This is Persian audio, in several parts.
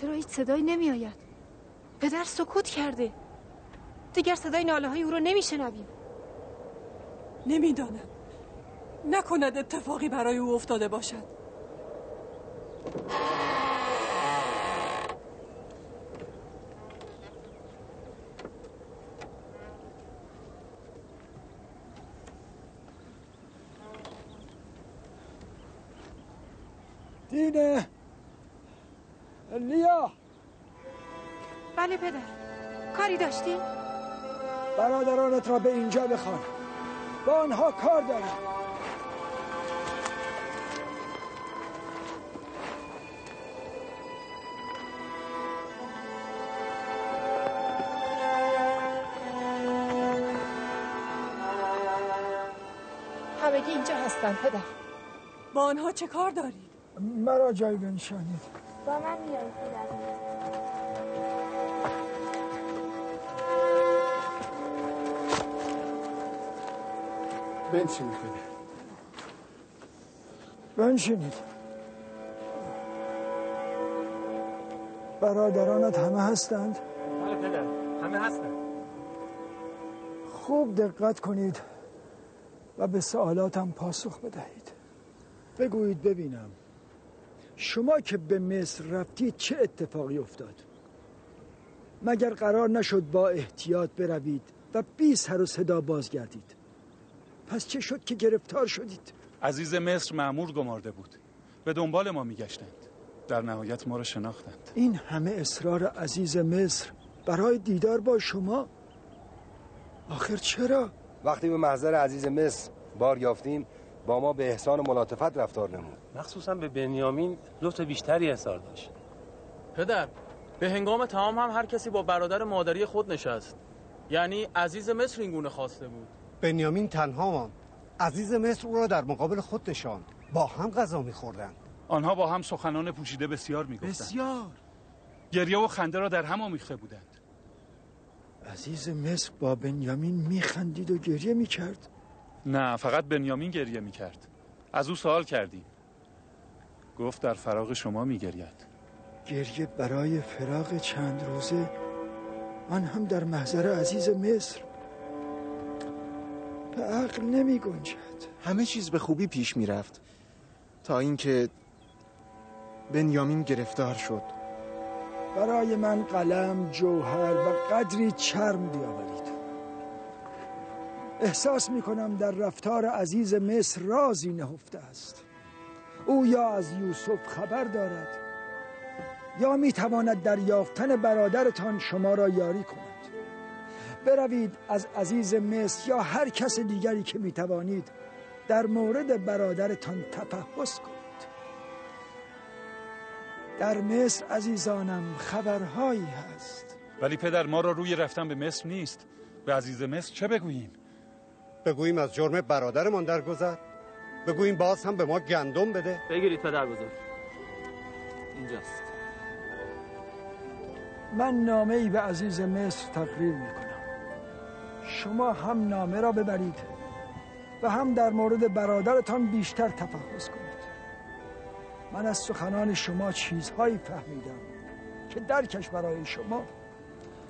چرا هیچ صدایی نمی آید؟ پدر سکوت کرده. دیگر صدای ناله های او را نمی شنویم. نمیدانم، نکند اتفاقی برای او افتاده باشد. دینه لیا. بله پدر. کاری داشتی؟ برادرانت را به اینجا بخوان، با آنها کار دارم. همگی اینجا هستن پدر. با آنها چه کار دارید؟ مرا جای بنشانید. با من میایید پدر. بنشینید پدر. بنشینید. برادرانت همه هستند؟ بله پدر، همه هستند. خوب دقت کنید و به سوالاتم پاسخ بدهید. بگویید ببینم، شما که به مصر رفتید چه اتفاقی افتاد؟ مگر قرار نشد با احتیاط بروید و بی سر و صدا بازگردید؟ پس چه شد که گرفتار شدید؟ عزیز مصر مأمور گمارده بود، به دنبال ما میگشتند، در نهایت ما را شناختند. این همه اصرار عزیز مصر برای دیدار با شما، آخر چرا؟ وقتی به محضر عزیز مصر بار یافتیم با ما به احسان و ملاطفت رفتار نمود. مخصوصا به بنیامین لطف بیشتری اظهار داشت. پدر، به هنگام تمام هم هر کسی با برادر مادری خود نشست. یعنی عزیز مصر این گونه خواسته بود. بنیامین تنها ماند. عزیز مصر او را در مقابل خود نشاند. با هم غذا می‌خوردند. آنها با هم سخنان پوشیده بسیار می‌گفتند. بسیار. گریه و خنده را در هم آمیخته بودند. عزیز مصر با بنیامین میخندید و گریه میکرد؟ نه، فقط بنیامین گریه میکرد. از او سوال کردیم، گفت در فراق شما میگرید. گریه برای فراق چند روزه، آن هم در محضر عزیز مصر؟ به عقل نمی گنجد. همه چیز به خوبی پیش می رفت تا اینکه بنیامین گرفتار شد. برای من قلم، جوهر و قدری چرم بیاورید. احساس می کنم در رفتار عزیز مصر رازی نهفته است. او یا از یوسف خبر دارد یا می تواند در یافتن برادرتان شما را یاری کند. بروید از عزیز مصر یا هر کس دیگری که می توانید در مورد برادرتان تفحص کنید. در مصر عزیزانم خبرهایی هست. ولی پدر، ما را روی رفتن به مصر نیست. به عزیز مصر چه بگوییم؟ بگوییم از جرم برادرمان درگذر؟ بگوییم باز هم به ما گندم بده؟ بگیرید پدر بزرگ، اینجاست. من نامه‌ای به عزیز مصر تقریر میکنم. شما هم نامه را ببرید و هم در مورد برادرتان بیشتر تفحص کنید. من از سخنان شما چیزهایی فهمیدم که درکش برای شما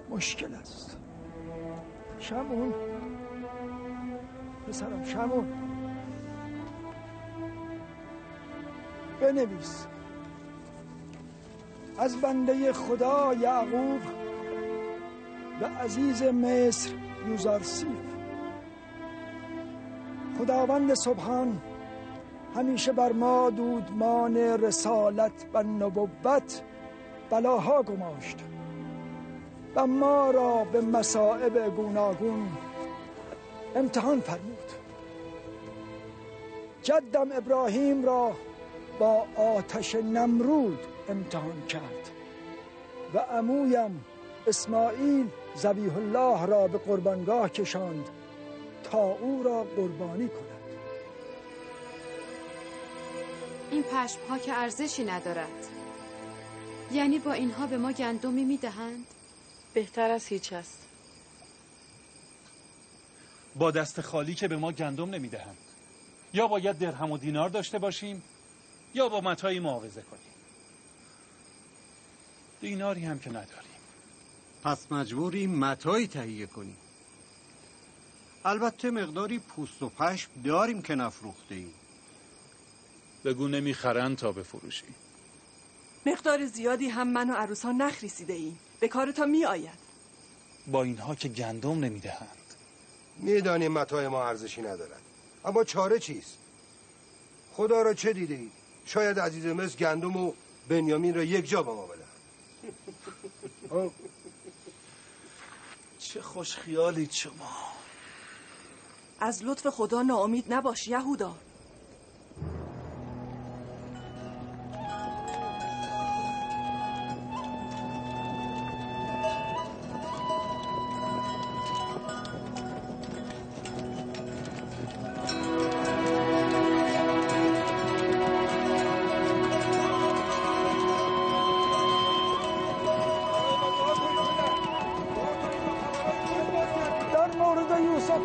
مشکل است. شمعون، پسرم شمعون، بنویس: از بنده خدا یعقوب و عزیز مصر یوزارسیف. خداوند سبحان همیشه بر ما دودمان رسالت و نبوت بلاها گماشت و ما را به مصائب گوناگون امتحان فرمود. جدم ابراهیم را با آتش نمرود امتحان کرد و عمویم اسماعیل ذبیح الله را به قربانگاه کشاند تا او را قربانی کند. این پشم ها که ارزشی ندارد. یعنی با اینها به ما گندمی میدهند؟ بهتر از هیچ است. با دست خالی که به ما گندم نمیدهند. یا باید درهم و دینار داشته باشیم یا با متاعی معاوضه کنیم. دیناری هم که نداریم. پس مجبوریم متاعی تهیه کنیم. البته مقداری پوست و پشم داریم که نفروخته ایم. بگو نمیخرن تا بفروشی. مقدار زیادی هم من و عروسا نخریسیده ایم. به کار تا می آید. با اینها که گندم نمیدهند. میدانیم متاع ما ارزشی ندارد، اما چاره چیست؟ خدا را چه دیده اید؟ شاید عزیز مصر گندم و بنیامین را یک جا به ما بدهد. چه خوش خیالید شما. از لطف خدا ناامید نباش یهودا.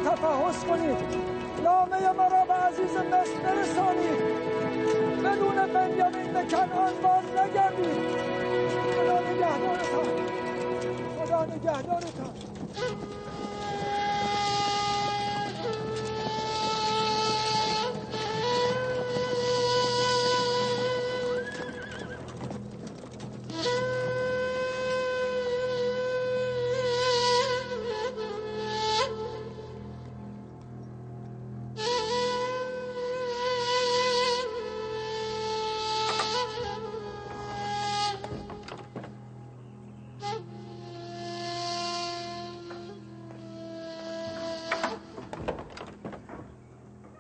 تفحص کنید، نامه ما را به عزیز مصر برسانید. بدون بنیامین به کنعان باز نگردید. خدا نگهدارتان، خدا نگهدارتان.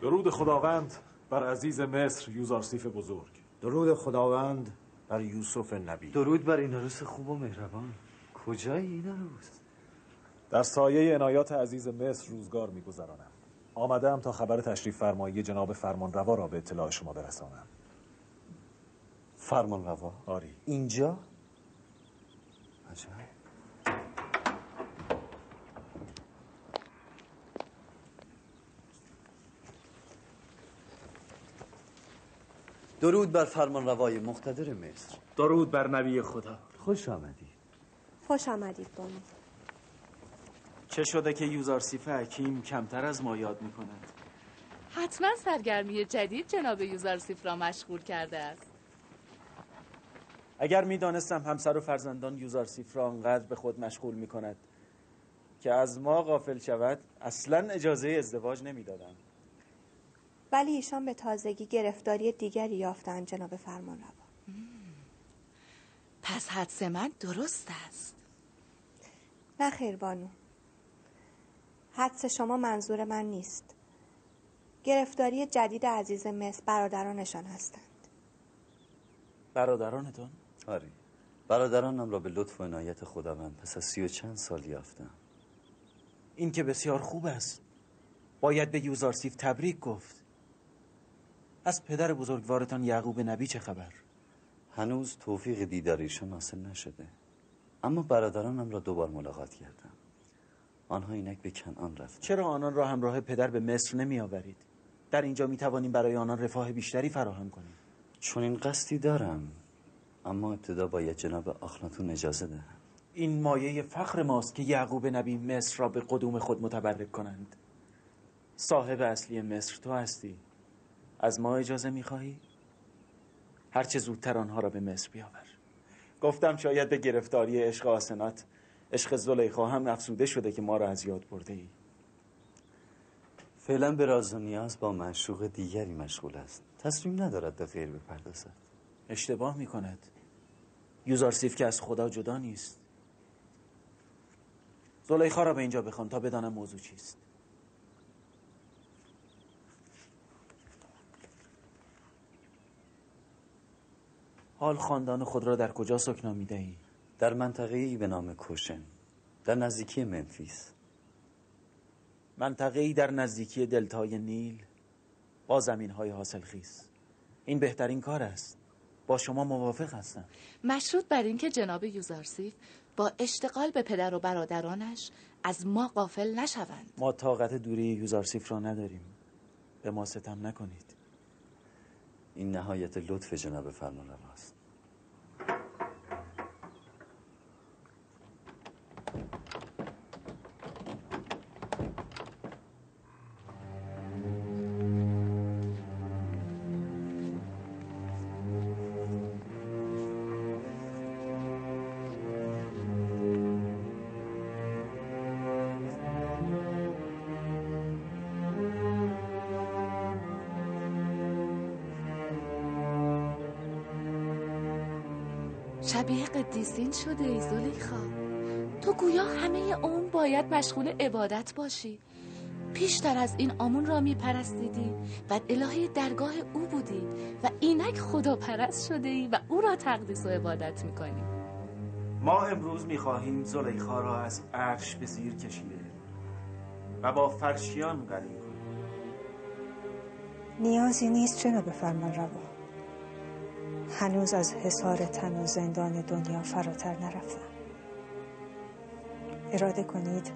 درود خداوند بر عزیز مصر یوزارسیف بزرگ. درود خداوند بر یوسف نبی. درود بر این عروس خوب و مهربان. کجایی این عروس؟ در سایه عنایات عزیز مصر روزگار می‌گذرانم. آمدم تا خبر تشریف فرمایی جناب فرمانروا را به اطلاع شما برسانم. فرمانروا؟ آری. اینجا؟ عجب. درود بر فرمانروای مقتدر مصر. درود بر نبی خدا. خوش آمدید. خوش آمدید بانو. چه شده که یوزارسیف حکیم کمتر از ما یاد می‌کند؟ حتما سرگرمی جدید جناب یوزارسیف را مشغول کرده است. اگر می‌دانستم همسر و فرزندان یوزارسیف را انقدر به خود مشغول می‌کند که از ما غافل شود، اصلاً اجازه ازدواج نمی‌دادم. ولی ایشان به تازگی گرفتاری دیگری یافتند جناب فرمانروا. پس حدس من درست است. نه خیر بانو، حدس شما منظور من نیست. گرفتاری جدید عزیز مصر برادرانشان هستند. برادرانتون؟ آری، برادرانم را به لطف و عنایت خداوند پس از 30 و چند سال یافتم. این که بسیار خوب است. باید به یوزارسیف تبریک گفت. از پدر بزرگوارتان یعقوب نبی چه خبر؟ هنوز توفیق دیدار ایشان حاصل نشده، اما برادرانم را 2 بار ملاقات کردم. آنها اینک به کنعان رفتند. چرا آنان را همراه پدر به مصر نمی آورید؟ در اینجا می توانیم برای آنان رفاه بیشتری فراهم کنیم. چون این قصدی دارم، اما ابتدا باید جناب آخناتون اجازه دهم. این مایه فخر ماست که یعقوب نبی مصر را به قدوم خود متبرک کنند. صاحب اصلی مصر تو هستی. از ما اجازه می‌خواهی؟ هرچه زودتر آنها را به مصر بیاور. گفتم شاید به گرفتاری عشق آسنات، عشق زلیخا هم افسوده شده که ما را از یاد برده ای. فعلا به راز و نیاز با معشوق دیگری مشغول است. تصمیم ندارد به غیر بپردازد. اشتباه می‌کند. یوزارسیف که از خدا جدا نیست. زلیخا را به اینجا بخوان تا بدانم موضوع چیست. حال خاندان خود را در کجا سکنا می‌دهی؟ در منطقه‌ای به نام کوشن، در نزدیکی منفیس. منطقه‌ای در نزدیکی دلتای نیل با زمین‌های حاصلخیز. این بهترین کار است. با شما موافق هستم. مشروط بر اینکه جناب یوزارسیف با اشتغال به پدر و برادرانش از ما غافل نشوند. ما طاقت دوری یوزارسیف را نداریم. به ما ستم نکنید. این نهایت لطف جناب فرمانرواست. شبیه قدیسین شده ای زلیخا. تو گویا همه عمر باید مشغول عبادت باشی. پیشتر از این آمون را میپرستیدی و الهه درگاه او بودی و اینک خدا پرست شده ای و او را تقدیس و عبادت میکنی. ما امروز میخواهیم زلیخا را از عرش به زیر کشیده و با فرشیان قرین کنیم. نیازی نیست جناب فرمانروا. هنوز از حصار تن و زندان دنیا فراتر نرفتم. اراده کنید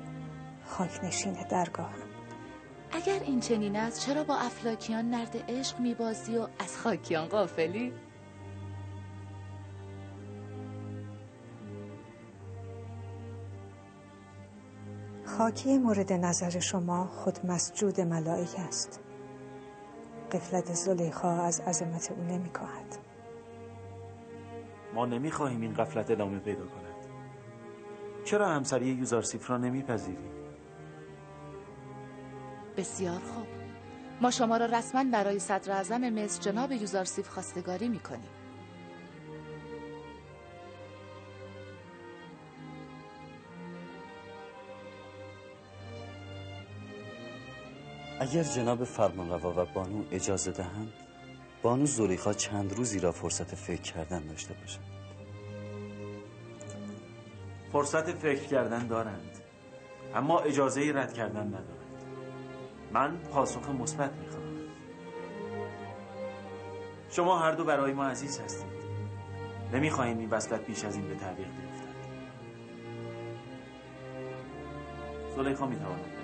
خاک نشین درگاهم. اگر این چنین است چرا با افلاکیان نرد عشق میبازی و از خاکیان غافلی؟ خاکی مورد نظر شما خود مسجود ملائک است. غفلت زلیخا از عظمت او نمی‌کاهد. ما نمیخواهیم این غفلت ادامه پیدا کند. چرا همسری یوزارسیف را نمیپذیری؟ بسیار خوب. ما شما را رسما برای صدر اعظم مصر جناب یوزارسیف خواستگاری میکنیم. اگر جناب فرمانروا و بانو اجازه دهند، بانو زلیخا چند روزی را فرصت فکر کردن داشته باشد. فرصت فکر کردن دارند، اما اجازه رد کردن ندارند. من پاسخ مثبت میخواهم. شما هر دو برای ما عزیز هستید. نمیخواهیم این وصلت بیش از این به تعویق بیفتد. زلیخا میتواند برود.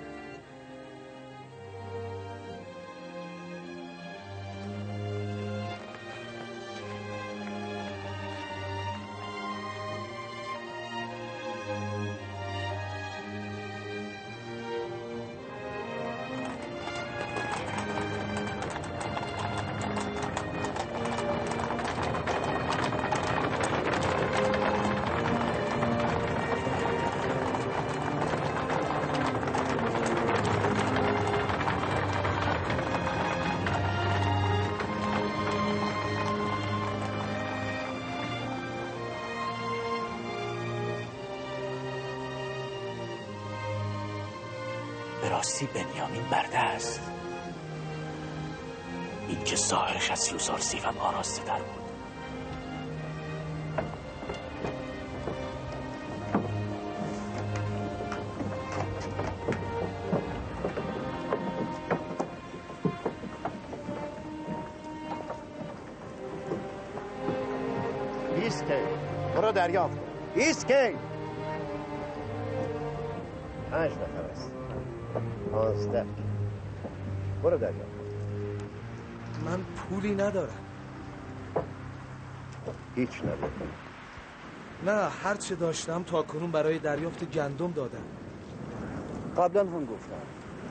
به راستی بنیامین برده است. این که ظاهرش از یوزارسیف هم آراسته در بود. ایسکی برو دریافت. ایسکی 5 نفر است. 15. برو دریافت. من پولی ندارم. هیچ ندارم. نه، هر چه داشتم تا کنون برای دریافت گندم دادم. قبلا هم گفتم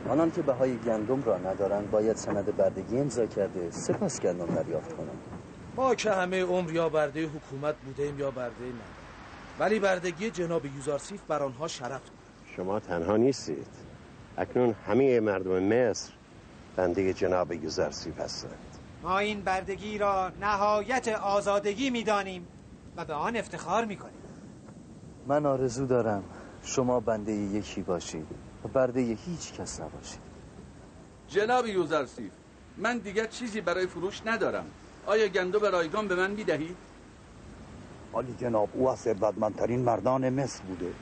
آنان که بهای گندم را ندارند باید سند بردگی امضا کرده سپس گندم دریافت کنند. ما که همه عمر یا برده حکومت بودیم یا برده نه، ولی بردگی جناب یوزارسیف بر آنها شرف. شما تنها نیستید. اکنون همه مردم مصر بنده جناب یوزارسیف هستند. ما این بردگی را نهایت آزادگی می‌دانیم و به آن افتخار می‌کنیم. من آرزو دارم شما بنده یکی باشید و برده هیچ کس نباشید. جناب یوزارسیف، من دیگر چیزی برای فروش ندارم. آیا گندم رایگان به من می‌دهید؟ ولی جناب او از ثروتمندترین مردان مصر بوده.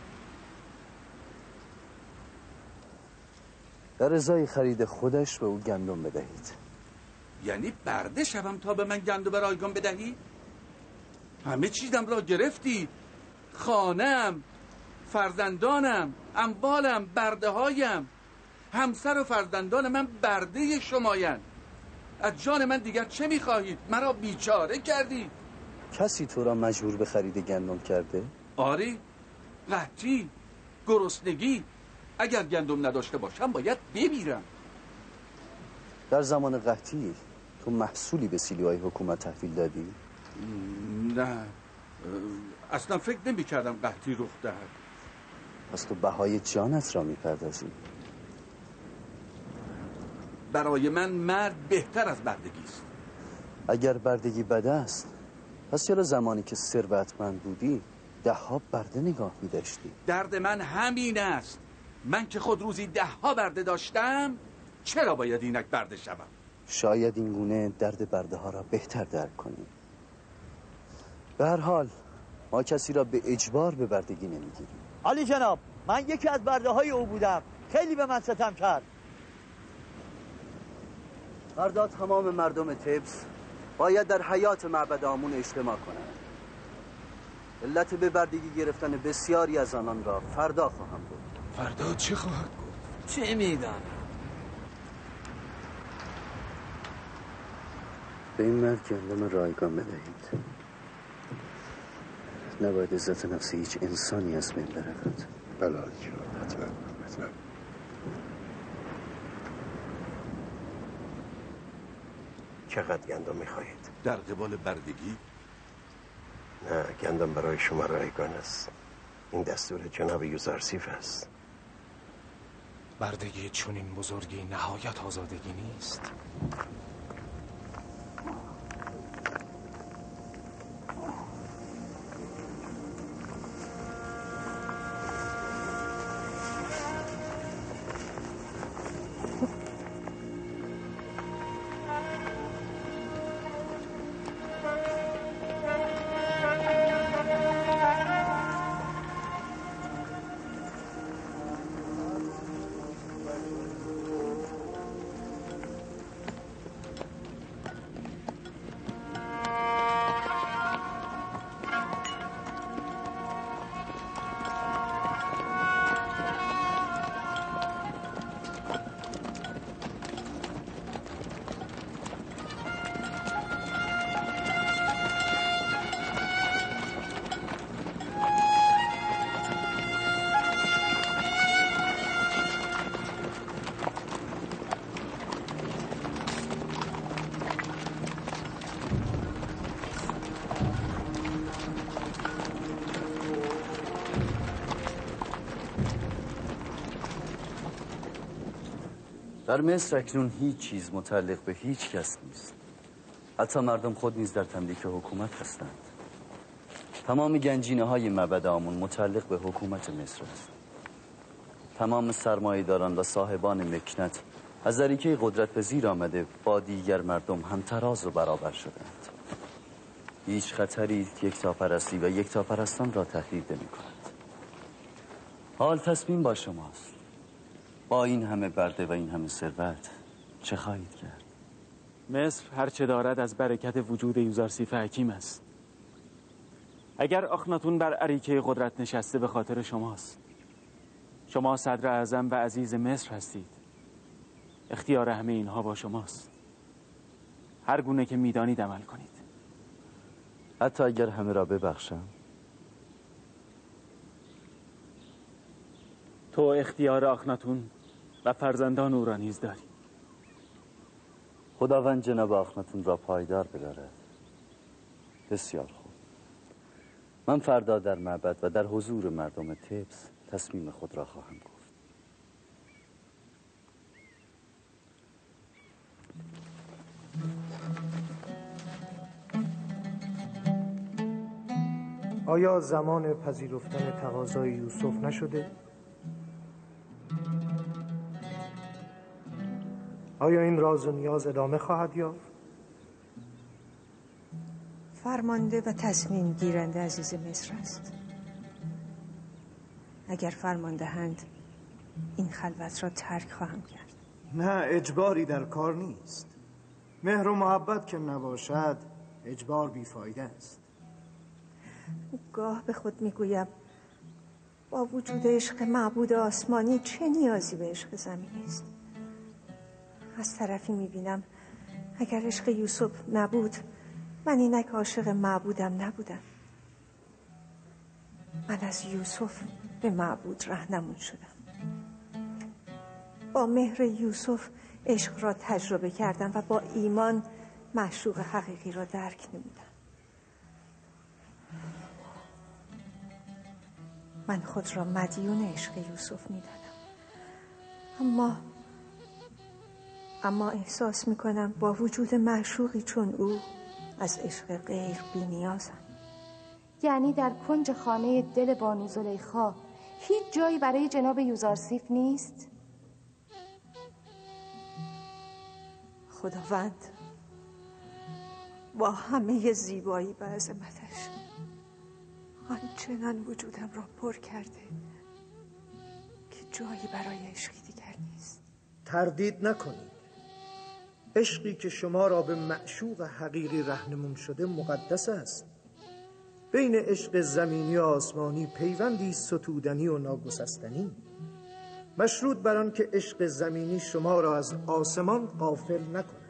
در ازای خرید خودش به او گندم بدهید. یعنی برده شوم تا به من گندم رایگان بدهی؟ همه چیزم را گرفتی. خانه‌ام، فرزندانم، اموالم، برده هایم. همسر و فرزندان من برده شمایند. از جان من دیگر چه میخواهید؟ مرا بیچاره کردی. کسی تو را مجبور به خرید گندم کرده؟ آری، قحطی، گرسنگی. اگر گندم نداشته باشم باید بمیرم. در زمان قحطی تو محصولی به سیلوهای حکومت تحویل دادی؟ نه، اصلا فکر نمی کردم قحطی رخ دهد. پس تو بهای جانت را میپردازی؟ برای من مرد بهتر از بردگی است. اگر بردگی بد است پس چرا زمانی که ثروتمند بودی 10 برده نگاه می‌داشتی؟ درد من همین است. من که خود روزی 10 برده داشتم، چرا باید اینک برده شوم؟ شاید این گونه درد برده ها را بهتر درک کنی. به هر حال ما کسی را به اجبار به بردگی نمیگیریم. علی جناب، من یکی از برده های او بودم. خیلی به من ستم کرد. فردا تمام مردم تبس باید در حیات معبد آمون اجتماع کنند. علت به بردگی گرفتن بسیاری از آنان را فردا خواهم گفت. فردا چه خواهد گفت؟ چه میدانم؟ به این مرد گندم رایگان بدهید. نباید عزت نفس هیچ انسانی از بین برود. بله حتما. چقدر گندم میخواهید؟ در قبال بردگی؟ نه، گندم برای شما رایگان است. این دستور جناب یوزارسیف است. بردگی چنین بزرگی نهایت آزادگی نیست. در مصر اکنون هیچ چیز متعلق به هیچ کس نیست. حتی مردم خود نیز در تملیک حکومت هستند. تمام گنجینه های معبد آمون متعلق به حکومت مصر است. تمام سرمایه‌داران و صاحبان مکنت از ذریعه قدرت به زیر آمده با دیگر مردم همتراز و برابر شدند. هیچ خطری یکتاپرستی و یکتاپرستان را تهدید نمی‌کند. حال تصمیم با شماست. با این همه برده و این همه ثروت چه خواهید کرد؟ مصر هرچه دارد از برکت وجود یوزارسیف حکیم است. اگر اخناتون بر اریکه قدرت نشسته به خاطر شماست. شما صدر اعظم و عزیز مصر هستید. اختیار همه اینها با شماست. هر گونه که میدانید عمل کنید. حتی اگر همه را ببخشم؟ تو اختیار اخناتون و فرزندان او را نیز داری. خداوند جناب اخناتون را پایدار بدارد. بسیار خوب. من فردا در معبد و در حضور مردم تبس تصمیم خود را خواهم گفت. آیا زمان پذیرفتن تقاضای یوسف نشده؟ آیا این راز و نیاز ادامه خواهد یافت؟ فرمانده و تصمیم گیرنده عزیز مصر است. اگر فرمان دهند این خلوت را ترک خواهم کرد. نه، اجباری در کار نیست. مهر و محبت که نباشد اجبار بیفایده است. گاه به خود میگویم با وجود عشق معبود آسمانی چه نیازی به عشق زمینی است. از طرفی میبینم اگر عشق یوسف نبود من اینک عاشق معبودم نبودم. من از یوسف به معبود رهنمون شدم. با مهر یوسف عشق را تجربه کردم و با ایمان معشوق حقیقی را درک نمودم. من خود را مدیون عشق یوسف میدانم. اما احساس میکنم با وجود معشوقی چون او از عشق غیر بی نیازم. یعنی در کنج خانه دل بانو زلیخا هیچ جایی برای جناب یوزارسیف نیست؟ خداوند با همه زیبایی و عظمتش آنچنان وجودم را پر کرده که جایی برای عشقی دیگر نیست. تردید نکنید. عشقی که شما را به معشوق حقیقی رهنمون شده مقدس است. بین عشق زمینی و آسمانی پیوندی ستودنی و ناگسستنی، مشروط بر آن که عشق زمینی شما را از آسمان غافل نکند.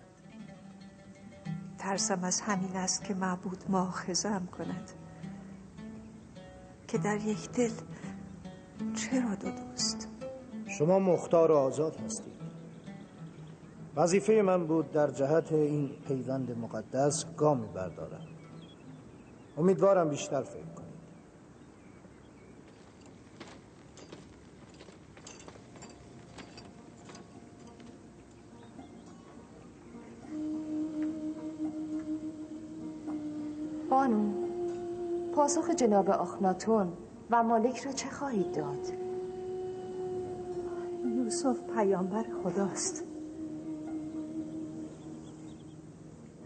ترسم از همین است که معبود مؤاخذه‌ام کند که در یک دل چرا دو دوست. شما مختار و آزاد هستید. وظیفه من بود در جهت این پیوند مقدس گامی بردارم. امیدوارم بیشتر فکر کنید. بانو، پاسخ جناب آخناتون و مالک را چه خواهید داد؟ یوسف پیامبر خداست.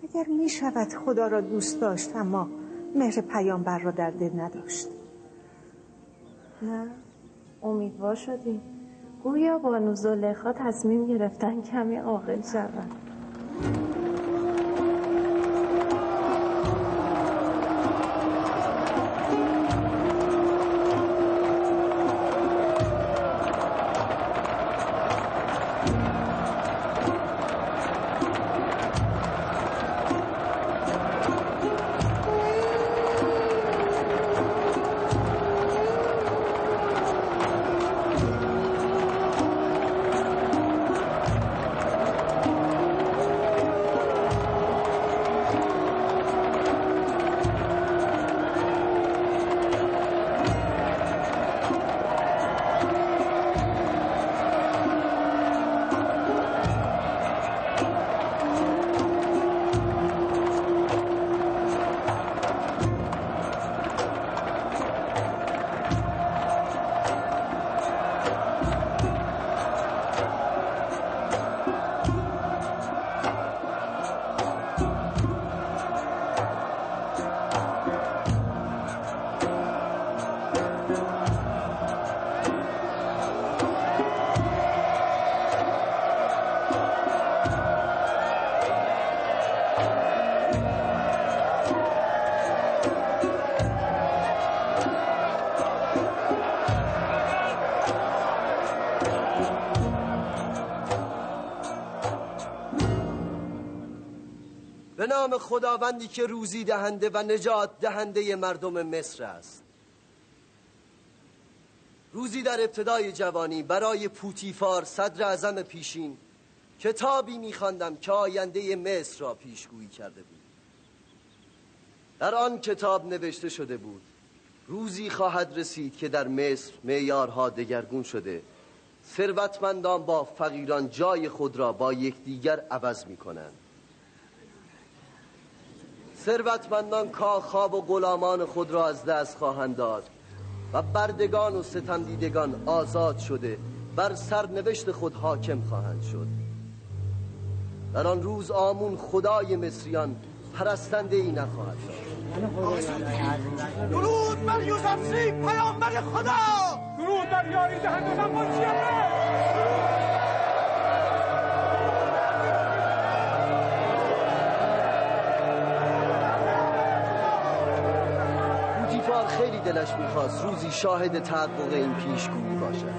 اگر می شود خدا را دوست داشت اما مهر پیامبر را در دل نداشت. نه، امیدوار شدیم. گویا بانو زلیخا تصمیم گرفتن کمی عاقل شوند. به نام خداوندی که روزی دهنده و نجات دهنده مردم مصر است. روزی در ابتدای جوانی برای پوتیفار صدر اعظم پیشین کتابی می‌خواندم که آینده مصر را پیشگویی کرده بود. در آن کتاب نوشته شده بود روزی خواهد رسید که در مصر معیارها دگرگون شده، ثروتمندان با فقیران جای خود را با یکدیگر عوض می‌کنند. ثروتمندان کاخ‌ها و غلامان خود را از دست خواهند داد و بردگان و ستمدیدگان آزاد شده بر سرنوشت خود حاکم خواهند شد. در آن روز آمون خدای مصریان پرستنده ای نخواهد داشت. درود بر یوزرسیف پیامبر خدا. درود بر یاری دهنده منشیانه. پوتیفار خیلی دلش میخواست روزی شاهد تحقق این پیشگویی باشد،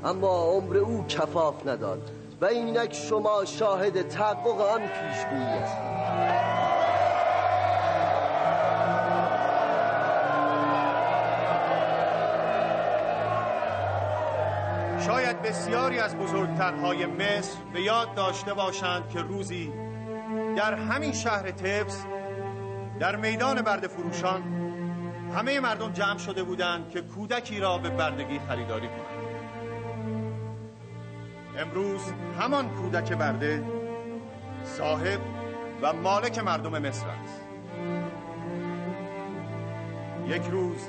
اما عمر او کفاف نداد و اینک شما شاهد تحقق آن پیشگویی هستید. شاید بسیاری از بزرگترهای مصر به یاد داشته باشند که روزی در همین شهر طبس در میدان برده فروشان همه مردم جمع شده بودند که کودکی را به بردگی خریداری کنند. امروز همان کودک برده صاحب و مالک مردم مصر است. یک روز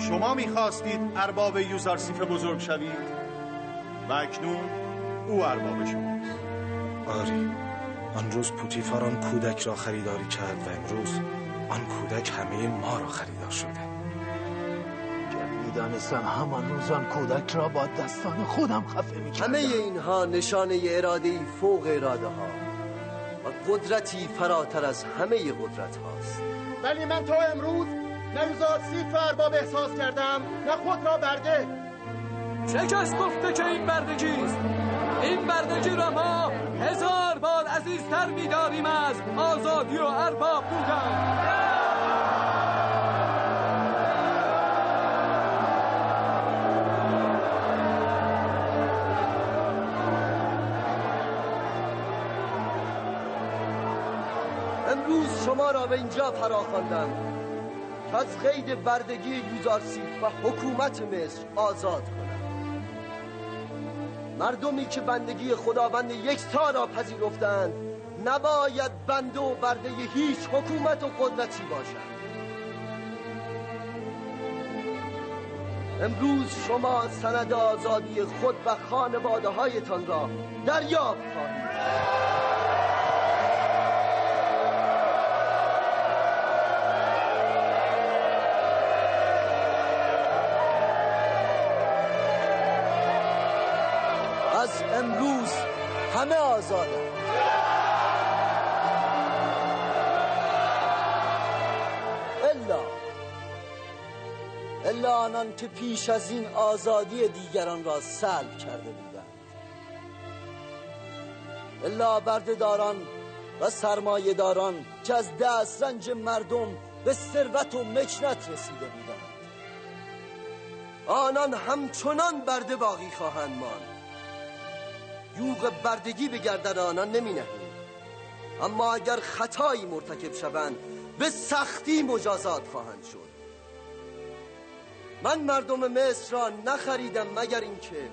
شما می‌خواستید ارباب یوزارسیف بزرگ شوید و اکنون او ارباب شماست. آری، آن روز پوتیفار آن کودک را خریداری کرد و امروز آن کودک همه ما را خریدار شده. گر می‌دانستم همان روز آن کودک را با دستان خودم خفه می‌کردم. همه اینها نشانه اراده‌ای فوق اراده ها و قدرتی فراتر از همه قدرت هاست. ولی من تا امروز نه یوزارسیف ارباب احساس کردم نه خود را برده. چه کس گفته که این بردگیست؟ این بردگی را ما 1000 بار عزیزتر می‌داریم از آزادی و ارباب بودن. امروز شما را به اینجا فراخواندم که از قید بردگی یوزارسیف و حکومت مصر آزاد کنم. مردمی که بندگی خداوند یکتا را پذیرفتند نباید بنده و برده هیچ حکومت و قدرتی باشند. امروز شما سند آزادی خود و خانواده هایتان را دریافت خواهید. از امروز همه آزادند. الا آنان که پیش از این آزادی دیگران را سلب کرده بودند. الا بردهداران و سرمایه‌داران که از دسترنج مردم به ثروت و مکنت رسیده بودند. آنان همچنان برده باقی خواهند ماند. یوغ بردگی به گردن آنان نمی نهیم، اما اگر خطایی مرتکب شوند به سختی مجازات خواهند شد. من مردم مصر را نخریدم مگر اینکه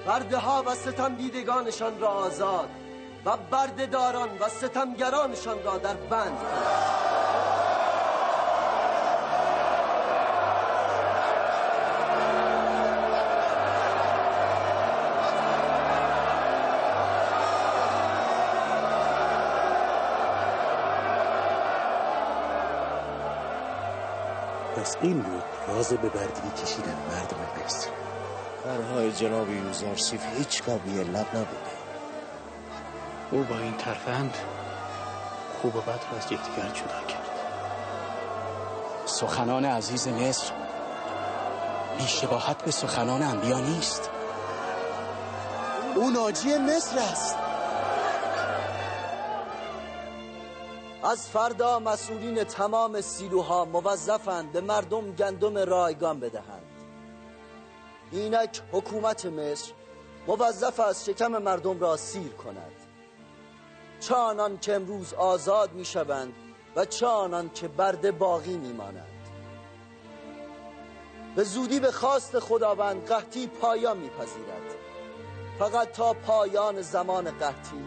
برده ها و ستم دیدگانشان را آزاد و برده داران و ستمگرانشان را در بند کنم. پس این بود راز به بردگی کشیدن مردم مصر. پرهای جناب یوزارسیف هیچگاه بی علت نبوده. او با این ترفند خوب و بد را از یکدیگر جدا کرد. سخنان عزیز مصر بی‌شباهت به سخنان انبیا نیست. او ناجی مصر است. از فردا مسئولین تمام سیلوها موظفند به مردم گندم رایگان بدهند. اینک حکومت مصر موظف است شکم مردم را سیر کند، چه آنان که امروز آزاد می شوند و چه آنان که برده باقی می مانند. به زودی به خواست خداوند قحطی پایان می پذیرد. فقط تا پایان زمان قحطی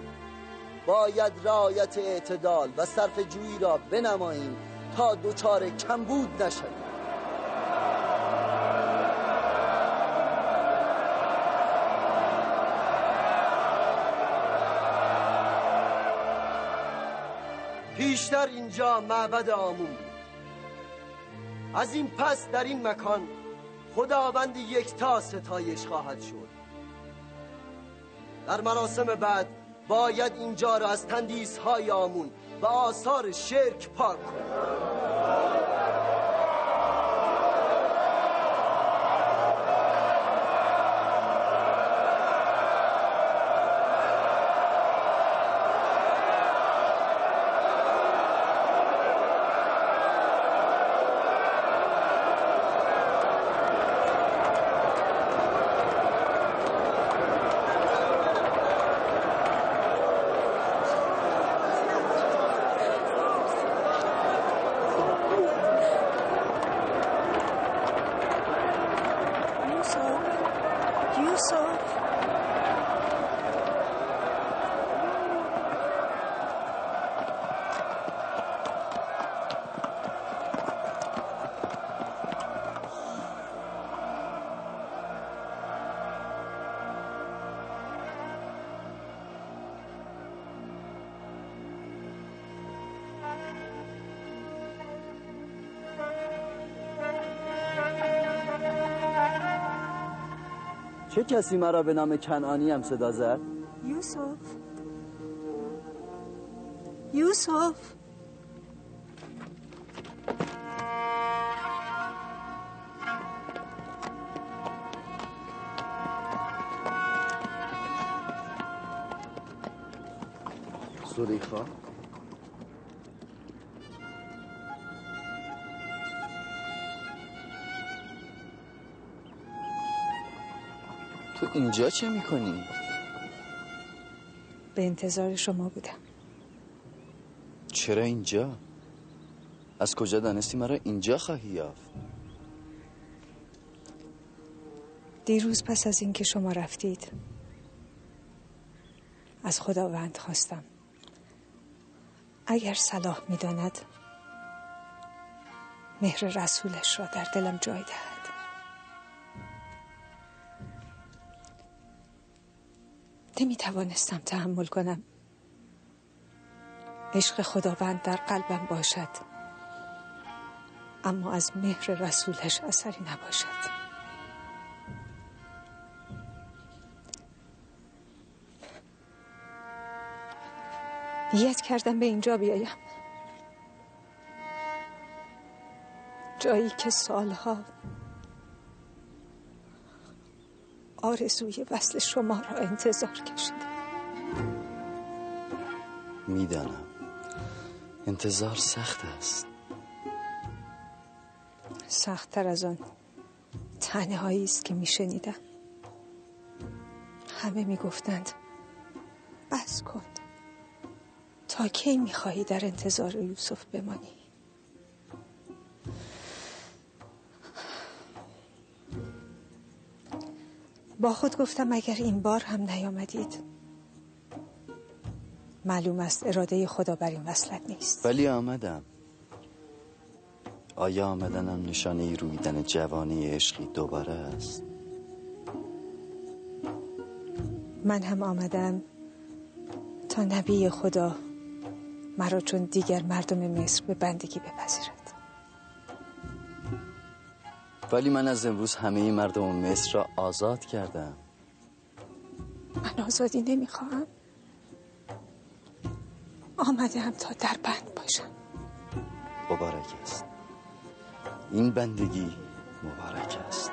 باید رعایت اعتدال و صرفه‌جویی را بنماییم تا دچار کمبود نشویم. پیشتر اینجا معبد آمون بود. از این پس در این مکان خداوند یکتا ستایش خواهد شد. در مراسم بعد باید اینجا را از تندیس‌های آمون و آثار شرک پاک کنید. یوسف چه کسی مرا به نام کنعانی هم صدا زد؟ یوسف یوسف زلیخا تو اینجا چه میکنی؟ به انتظار شما بودم. چرا اینجا؟ از کجا دانستی مرا اینجا خواهی یافت؟ دیروز پس از اینکه شما رفتید از خداوند خواستم اگر صلاح می‌داند مهر رسولش را در دلم جای دهد. نمی‌توانستم تحمل کنم عشق خداوند در قلبم باشد اما از مهر رسولش اثری نباشد. نیت کردم به اینجا بیایم، جایی که سالها آرزوی وصل شما را انتظار کشیدم. میدانم انتظار سخت است. سخت‌تر از آن تنهایی است که میشنیدم. همه میگفتند بس کن، تا کی میخواهی در انتظار یوسف بمانی؟ با خود گفتم اگر این بار هم نیامدید معلوم است اراده خدا بر این وصلت نیست. ولی آمدم. آیا آمدنم نشانه رویدن جوانی عشقی دوباره است؟ من هم آمدم تا نبی خدا مرا چون دیگر مردم مصر به بندگی بپذیرد. ولی من از امروز همه مردم مصر را آزاد کردم. من آزادی نمیخواهم. آمدم تا در بند باشم. مبارک است. این بندگی مبارک است.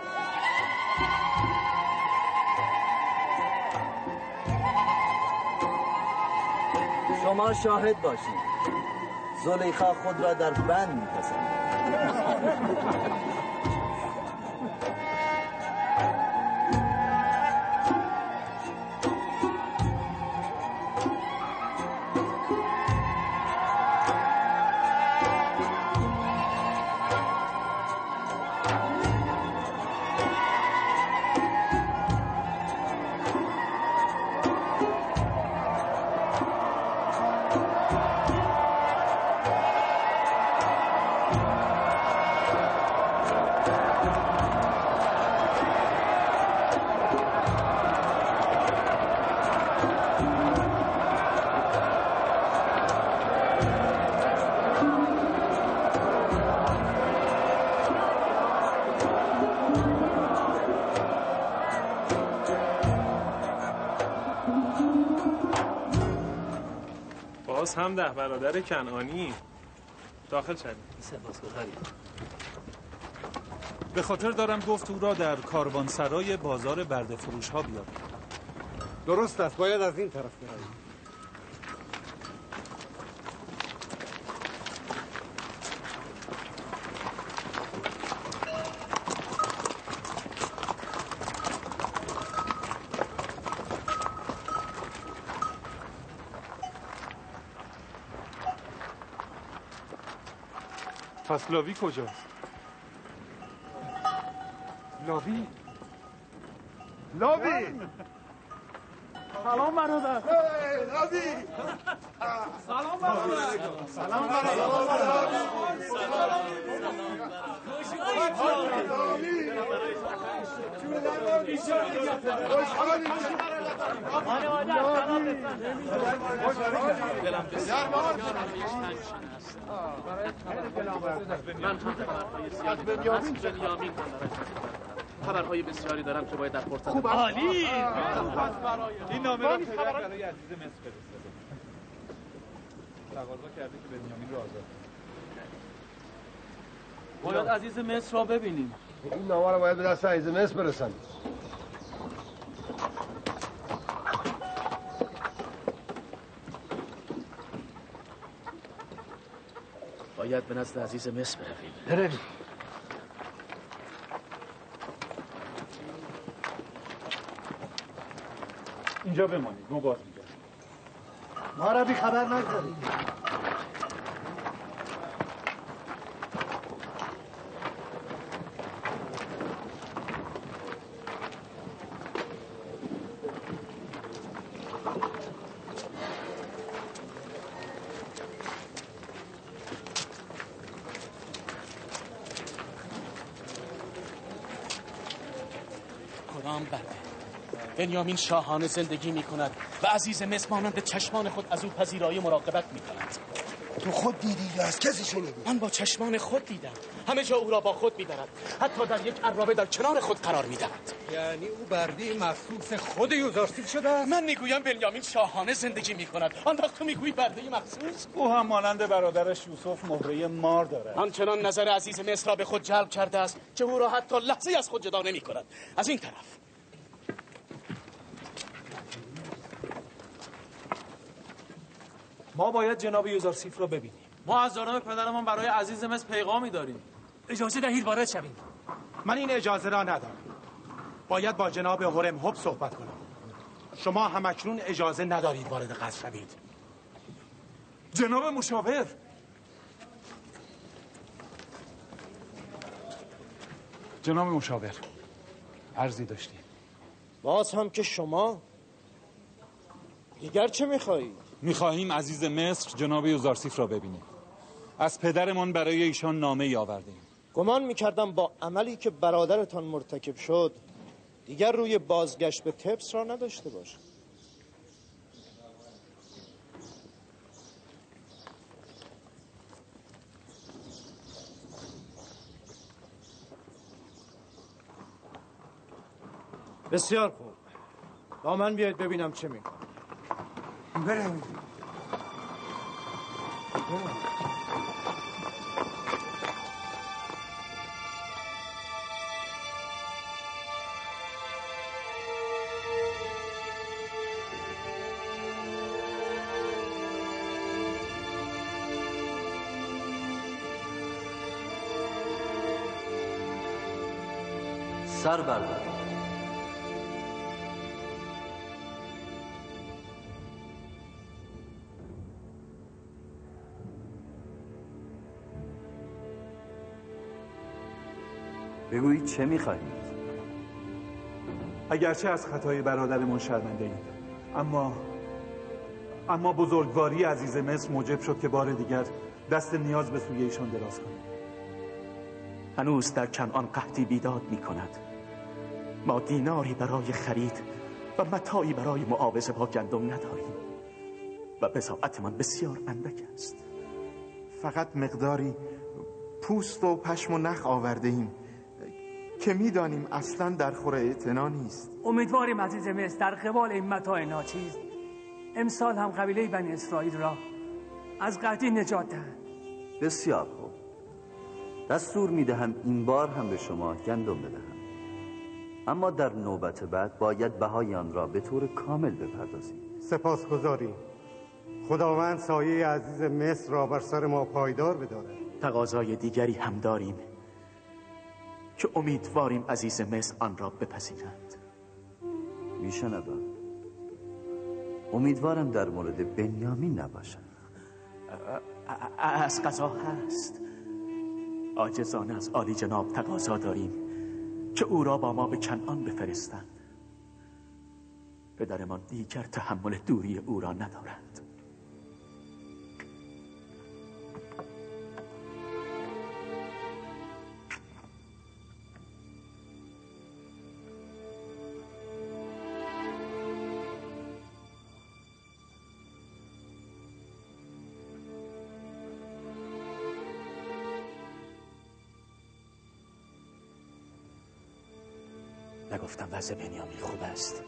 شما شاهد باشید. زلیخا خود را در بند می‌پسندد. باز هم 10 برادر کنعانی داخل شدیم. سپاسگزاریم. به خاطر دارم گفت او را در کاروانسرای بازار برده فروش ها بیاد. درست است، باید از این طرف برویم. پس لاوی کجاست؟ لاوی لابی سلام برادر. لابی سلام برادر. سلام برادر. خبرهای بسیاری دارم که باید در فرصت خوب عالی. این نامه را پدر برای عزیز مصر فرستاده. تقاضا کرده که بنیامین رو آزاد کنه. باید عزیز مصر را ببینیم. این نامه را باید به دست عزیز مصر برسند. باید به نزد عزیز مصر برویم. برویم. اینجا بمانید، ما باز میگردیم. ما را بی خبر نگذارید. کدام بنده؟ بنیامین شاهانه زندگی می کند و عزیز مصر مانند چشمان خود از او پذیرایی مراقبت می کند. تو خود دیدی یا از کسی شنیدی؟ من با چشمان خود دیدم. همه جا او را با خود می برد. حتی در یک عرابه در کنار خود قرار می دهد. یعنی او بردی مخصوص خود یوزارسیف شده؟ من میگویم بنیامین شاهانه زندگی می کند. آن وقت تو میگویی برده مخصوص؟ او هم مانند برادرش یوسف مهره مار دارد. آنچنان نظر عزیز مصر را به خود جلب کرده است که او را حتی لحظه از خود جدا نمی کند. از این طرف ما باید جناب یوزارسیف را ببینیم. ما از جانب پدرمان برای عزیز مصر پیغامی داریم. اجازه دهید وارد شویم. من این اجازه را ندارم. باید با جناب هرم‌هب صحبت کنم. شما همکنون اجازه ندارید وارد قصر شوید. جناب مشاور، جناب مشاور، عرضی داشتیم. باز هم که شما دیگر چه میخواهید؟ میخواهیم عزیز مصر جناب یوزارسیف را ببینیم. از پدرمان برای ایشان نامه‌ای آوردیم. گمان میکردم با عملی که برادرتان مرتکب شد دیگر روی بازگشت به تبس را نداشته باشد. بسیار خوب. با من بیاید ببینم چه میکنم. بریم. سر بردار. بگویید چه میخواهید؟ اگرچه از خطای برادرمان شرمنده ایم، اما بزرگواری عزیز مصر موجب شد که بار دیگر دست نیاز به سوی ایشان دراز کنیم. هنوز در کنعان قحطی بیداد می کند. ما دیناری برای خرید و متاعی برای معاوضه با گندم نداریم و بضاعتمان بسیار اندک است. فقط مقداری پوست و پشم و نخ آورده ایم که میدانیم اصلا در خور اعتنا نیست. امیدواریم عزیز مصر در قبال این متاع ناچیز امسال هم قبیله بنی اسرائیل را از قحطی نجات دهند. بسیار خوب. دستور میدهم این بار هم به شما گندم بدهم، اما در نوبت بعد باید بهای آن را به طور کامل بپردازیم. سپاسگزاریم. خداوند سایه عزیز مصر را بر سر ما پایدار بدارد. تقاضای دیگری هم داریم که امیدواریم عزیز مصر آن را بپذیرند. میشنوم. امیدوارم در مورد بنیامین نباشد. از قضا هست. عاجزانه از عالی جناب تقاضا داریم که او را با ما به کنعان بفرستند پدرمان دیگر تحمل دوری او را ندارند. نگفتم وضع بنیامین خوب است؟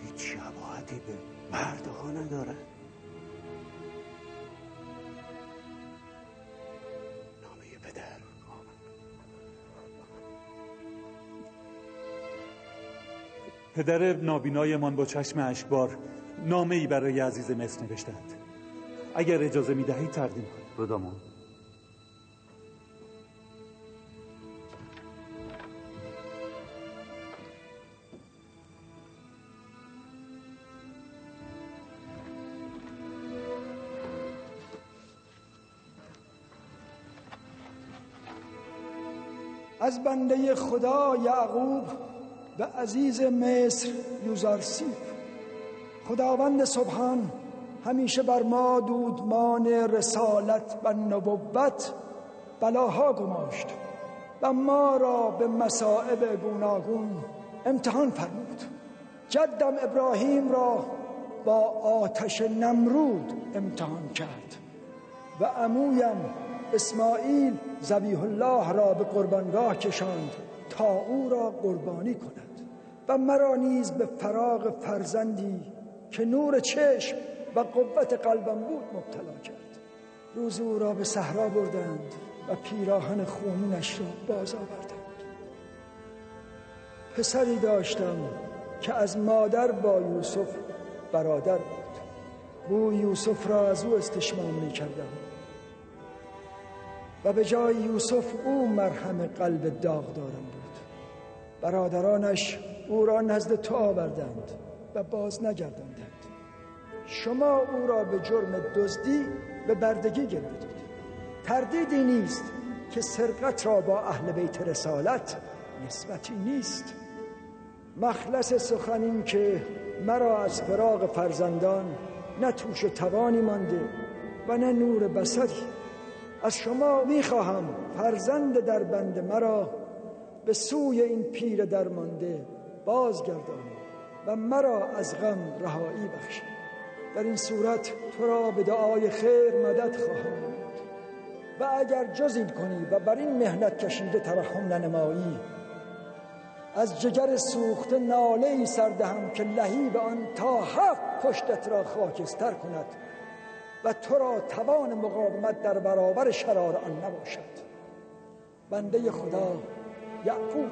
هیچ شباهتی به مردها ندارد. نامه پدر. پدر نابینایمان با چشم اشکبار نامه‌ای برای عزیز مصر نوشتند. اگر اجازه می‌دهید تقدیم کنم. بدامون. از بنده خدا یعقوب و عزیز مصر یوزارسیف، خداوند سبحان همیشه بر ما دودمان رسالت و نبوت بلاها گماشت و ما را به مصائب گوناگون امتحان فرمود. جدم ابراهیم را با آتش نمرود امتحان کرد و عمویم اسماعیل ذبیح الله را به قربانگاه کشاند تا او را قربانی کند و مرا نیز به فراق فرزندی که نور چشم و قوت قلبم بود مبتلا کرد. روز او را به صحرا بردند و پیراهن خونینش را باز آوردند. پسری داشتم که از مادر با یوسف برادر بود. بو یوسف را از او استشمام می کردم و به جای یوسف او مرهم قلب داغدارم بود. برادرانش او را نزد تو آوردند و باز نگرداندند. شما او را به جرم دزدی به بردگی گرفتید. تردیدی نیست که سرقت را با اهل بیت رسالت نسبتی نیست. مخلص سخن این که مرا از فراق فرزندان نه توش توانی مانده و نه نور بصری. از شما میخواهم فرزند در بند مرا به سوی این پیر درمانده بازگردانید و مرا از غم رهایی بخشید. در این صورت تو را به دعای خیر مدد خواهم بود و اگر جز این کنی و بر این مهنت کشیده ترحم ننمایی، از جگر سوخته ناله‌ای سردهم که لهیب آن تا 7 پشتت را خاکستر کند و تو را توان مقاومت در برابر شرار آن نباشد. بنده خدا یعقوب.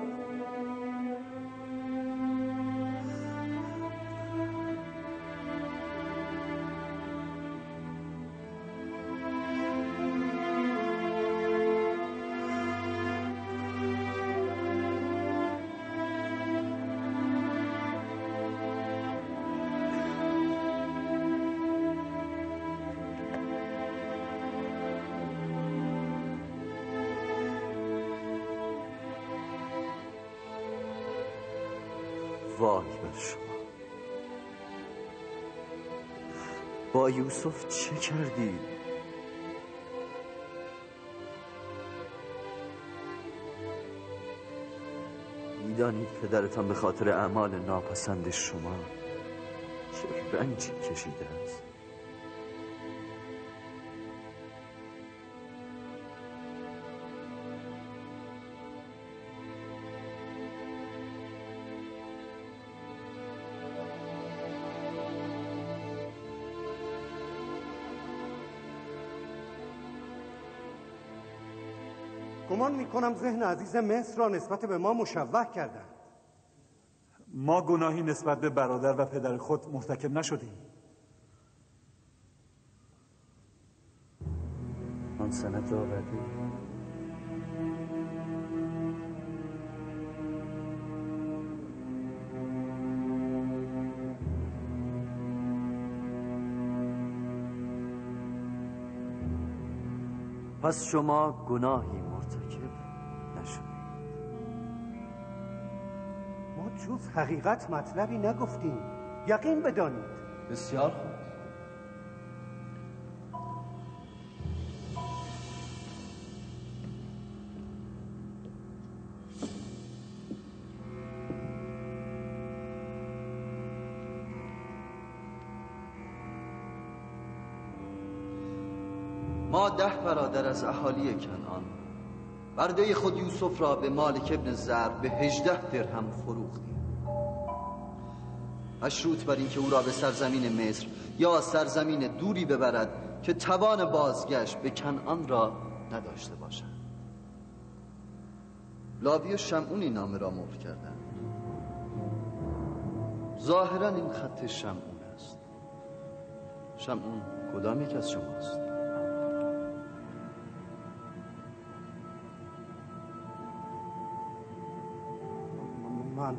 وای بر شما، با یوسف چه کردی؟ میدانید پدرتان به خاطر اعمال ناپسند شما چه رنجی کشیده است. گمان میکنم ذهن عزیز مصر را نسبت به ما مشوه کردند. ما گناهی نسبت به برادر و پدر خود مرتکب نشدیم. آن سند را آوردی؟ پس شما گناهی مرتکب نشدید. ما جز حقیقت مطلبی نگفتیم. یقین بدانید. بسیار خوب. ما 10 برادر از اهالی کنعان برده خود یوسف را به مالک ابن زر به 18 درهم فروختیم، مشروط بر اینکه او را به سرزمین مصر یا سرزمین دوری ببرد که توان بازگشت به کنعان را نداشته باشد. لاوی و شمعون این نامه را مهر کردند. ظاهرا این خط شمعون است. شمعون کدام یک از شماست؟ من